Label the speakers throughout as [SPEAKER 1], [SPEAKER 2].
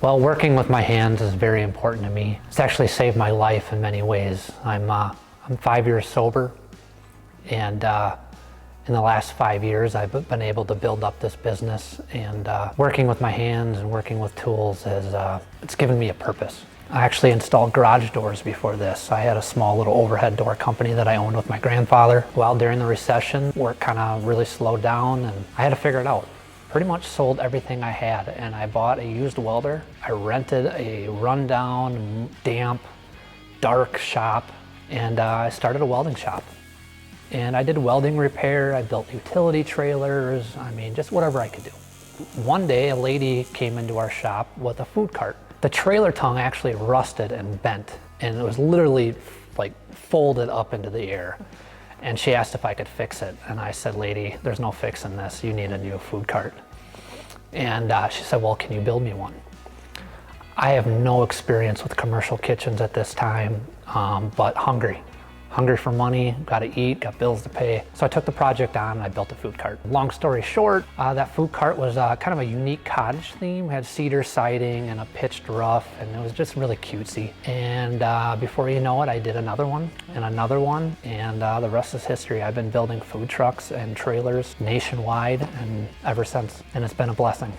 [SPEAKER 1] Well, working with my hands is very important to me. It's actually saved my life in many ways. I'm 5 years sober, and in the last 5 years I've been able to build up this business, and working with my hands and working with tools has it's given me a purpose. I actually installed garage doors before this. I had a small little overhead door company that I owned with my grandfather. Well, during the recession, work kind of really slowed down and I had to figure it out. Pretty much sold everything I had, and I bought a used welder. I rented a rundown, damp, dark shop, and I started a welding shop. And I did welding repair, I built utility trailers, I mean, just whatever I could do. One day, a lady came into our shop with a food cart. The trailer tongue actually rusted and bent, and it was literally like folded up into the air. And she asked if I could fix it. And I said, lady, there's no fixing this. You need a new food cart. And she said, well, can you build me one? I have no experience with commercial kitchens at this time, but hungry for money, got to eat, got bills to pay. So I took the project on and I built a food cart. Long story short, that food cart was kind of a unique cottage theme. It had cedar siding and a pitched roof, and it was just really cutesy. And before you know it, I did another one, and the rest is history. I've been building food trucks and trailers nationwide and ever since, and it's been a blessing.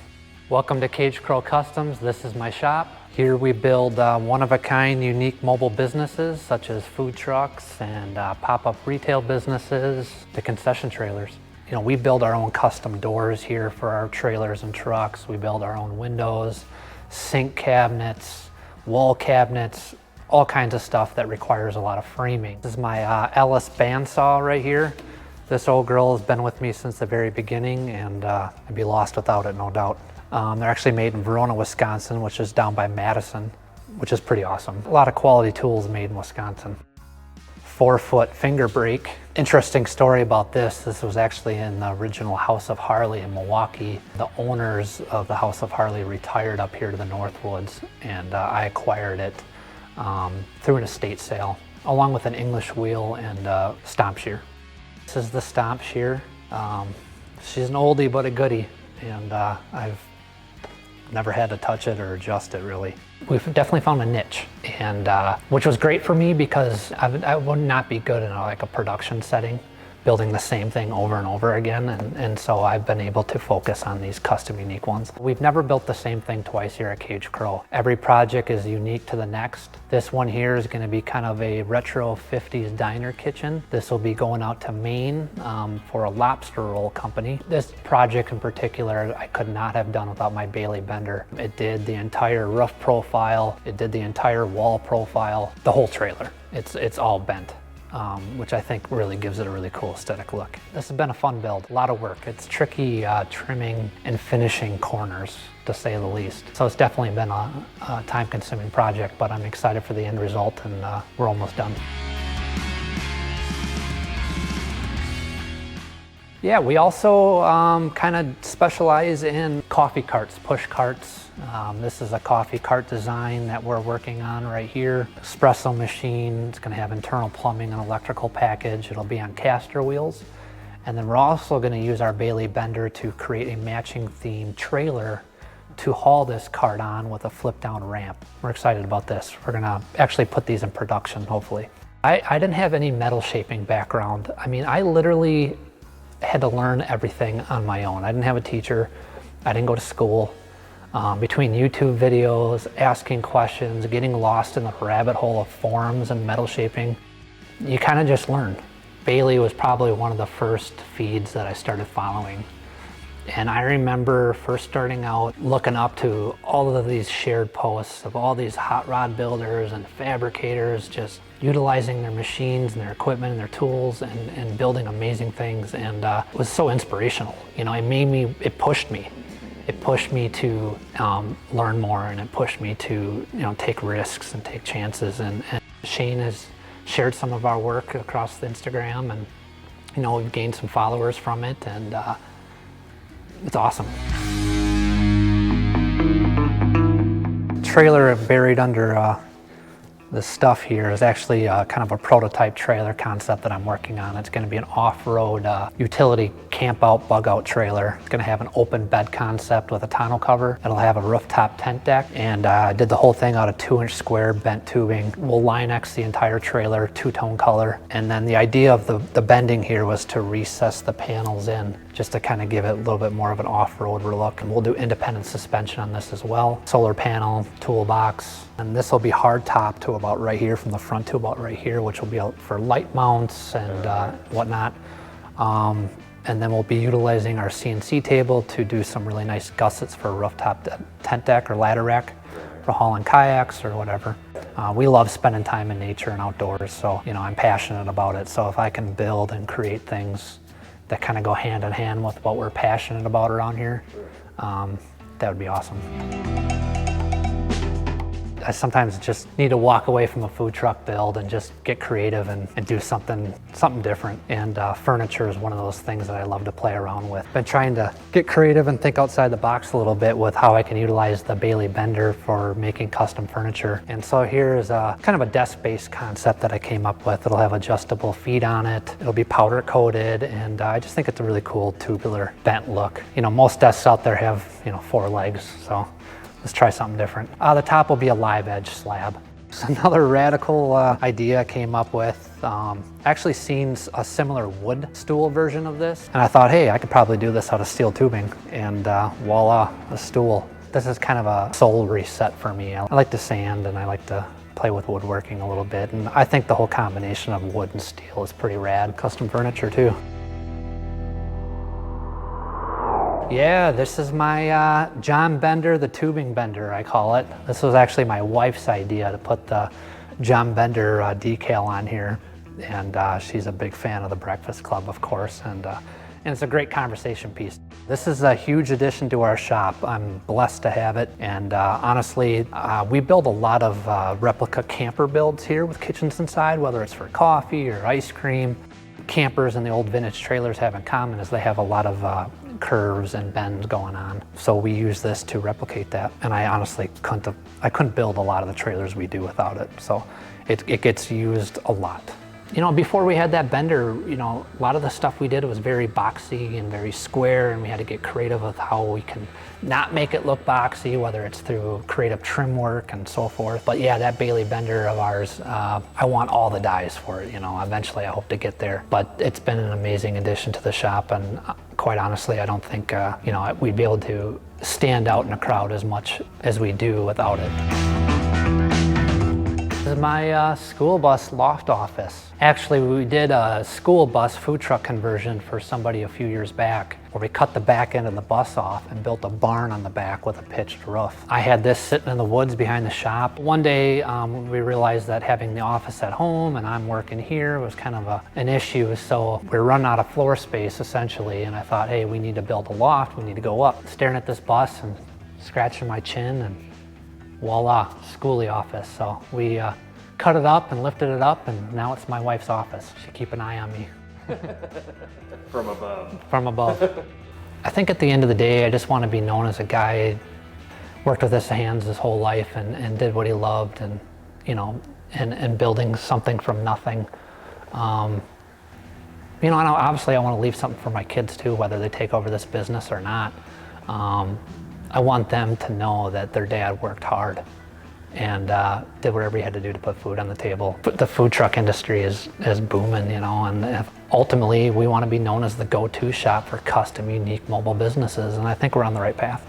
[SPEAKER 1] Welcome to Caged Crow Customs. This is my shop. Here we build one-of-a-kind, unique mobile businesses such as food trucks and pop-up retail businesses to concession trailers. You know, we build our own custom doors here for our trailers and trucks. We build our own windows, sink cabinets, wall cabinets, all kinds of stuff that requires a lot of framing. This is my Ellis bandsaw right here. This old girl has been with me since the very beginning, and I'd be lost without it, no doubt. They're actually made in Verona, Wisconsin, which is down by Madison, which is pretty awesome. A lot of quality tools made in Wisconsin. 4-foot finger brake. Interesting story about this. This was actually in the original House of Harley in Milwaukee. The owners of the House of Harley retired up here to the Northwoods, and I acquired it through an estate sale, along with an English wheel and stomp shear. This is the stomp shear. She's an oldie but a goodie, and I've never had to touch it or adjust it really. We've definitely found a niche, and which was great for me because I would not be good in like a production setting, building the same thing over and over again, and so I've been able to focus on these custom unique ones. We've never built the same thing twice here at Caged Crow. Every project is unique to the next. This one here is going to be kind of a retro 50s diner kitchen. This will be going out to Maine for a lobster roll company. This project in particular I could not have done without my Baileigh bender. It did the entire roof profile, it did the entire wall profile, the whole trailer. It's all bent. Which I think really gives it a really cool aesthetic look. This has been a fun build, a lot of work. It's tricky trimming and finishing corners, to say the least. So it's definitely been a time-consuming project, but I'm excited for the end result, and we're almost done. Yeah, we also kind of specialize in coffee carts, push carts. This is a coffee cart design that we're working on right here. Espresso machine, it's going to have internal plumbing and electrical package. It'll be on caster wheels. And then we're also going to use our Baileigh bender to create a matching themed trailer to haul this cart on with a flip down ramp. We're excited about this. We're going to actually put these in production, hopefully. I didn't have any metal shaping background. I mean, I literally had to learn everything on my own. I didn't have a teacher. I didn't go to school. Between YouTube videos, asking questions, getting lost in the rabbit hole of forums and metal shaping, you kind of just learn. Baileigh was probably one of the first feeds that I started following. And I remember first starting out looking up to all of these shared posts of all these hot rod builders and fabricators just utilizing their machines and their equipment and their tools and building amazing things, and it was so inspirational. You know, it pushed me. It pushed me to learn more, and it pushed me to take risks and take chances. And Shane has shared some of our work across the Instagram, and we've gained some followers from it, and it's awesome. Trailer buried under This stuff here is actually kind of a prototype trailer concept that I'm working on. It's going to be an off-road utility camp-out, bug-out trailer. It's going to have an open bed concept with a tonneau cover. It'll have a rooftop tent deck, and I did the whole thing out of 2-inch square bent tubing. We'll Line-X the entire trailer, two-tone color, and then the idea of the bending here was to recess the panels in, just to kind of give it a little bit more of an off-road look. And we'll do independent suspension on this as well. Solar panel, toolbox, and this will be hard top to about right here, from the front to about right here, which will be for light mounts and whatnot. And then we'll be utilizing our CNC table to do some really nice gussets for a rooftop tent deck or ladder rack for hauling kayaks or whatever. We love spending time in nature and outdoors, so I'm passionate about it. So if I can build and create things that kind of go hand in hand with what we're passionate about around here, that would be awesome. I sometimes just need to walk away from a food truck build and just get creative and do something different. And furniture is one of those things that I love to play around with. Been trying to get creative and think outside the box a little bit with how I can utilize the Baileigh bender for making custom furniture. And so here is a kind of a desk-based concept that I came up with. It'll have adjustable feet on it. It'll be powder coated, and I just think it's a really cool tubular bent look. Most desks out there have 4 legs, so let's try something different. The top will be a live edge slab. It's another radical idea I came up with. Actually seen a similar wood stool version of this, and I thought, hey, I could probably do this out of steel tubing, and voila, a stool. This is kind of a soul reset for me. I like to sand, and I like to play with woodworking a little bit, and I think the whole combination of wood and steel is pretty rad. Custom furniture too. Yeah, this is my John Bender, the tubing bender, I call it. This was actually my wife's idea to put the John Bender decal on here. And she's a big fan of the Breakfast Club, of course, and it's a great conversation piece. This is a huge addition to our shop. I'm blessed to have it, and honestly, we build a lot of replica camper builds here with kitchens inside, whether it's for coffee or ice cream. Campers and the old vintage trailers have in common is they have a lot of curves and bends going on. So we use this to replicate that. And I honestly couldn't build a lot of the trailers we do without it. So it gets used a lot. Before we had that bender, a lot of the stuff we did was very boxy and very square, and we had to get creative with how we can not make it look boxy, whether it's through creative trim work and so forth. But yeah, that Baileigh bender of ours, I want all the dies for it. Eventually I hope to get there. But it's been an amazing addition to the shop, and quite honestly, I don't think we'd be able to stand out in a crowd as much as we do without it. This is my school bus loft office. Actually, we did a school bus food truck conversion for somebody a few years back, where we cut the back end of the bus off and built a barn on the back with a pitched roof. I had this sitting in the woods behind the shop. One day we realized that having the office at home and I'm working here was kind of an issue, so we were running out of floor space essentially, and I thought, hey, we need to build a loft, we need to go up. Staring at this bus and scratching my chin, and voila, schoolie office. So we cut it up and lifted it up, and now it's my wife's office. She keep an eye on me.
[SPEAKER 2] From above.
[SPEAKER 1] From above. I think at the end of the day, I just want to be known as a guy who worked with his hands his whole life and did what he loved, and and building something from nothing. And obviously I want to leave something for my kids too, whether they take over this business or not. I want them to know that their dad worked hard and did whatever he had to do to put food on the table. But the food truck industry is booming, and ultimately we want to be known as the go-to shop for custom, unique mobile businesses, and I think we're on the right path.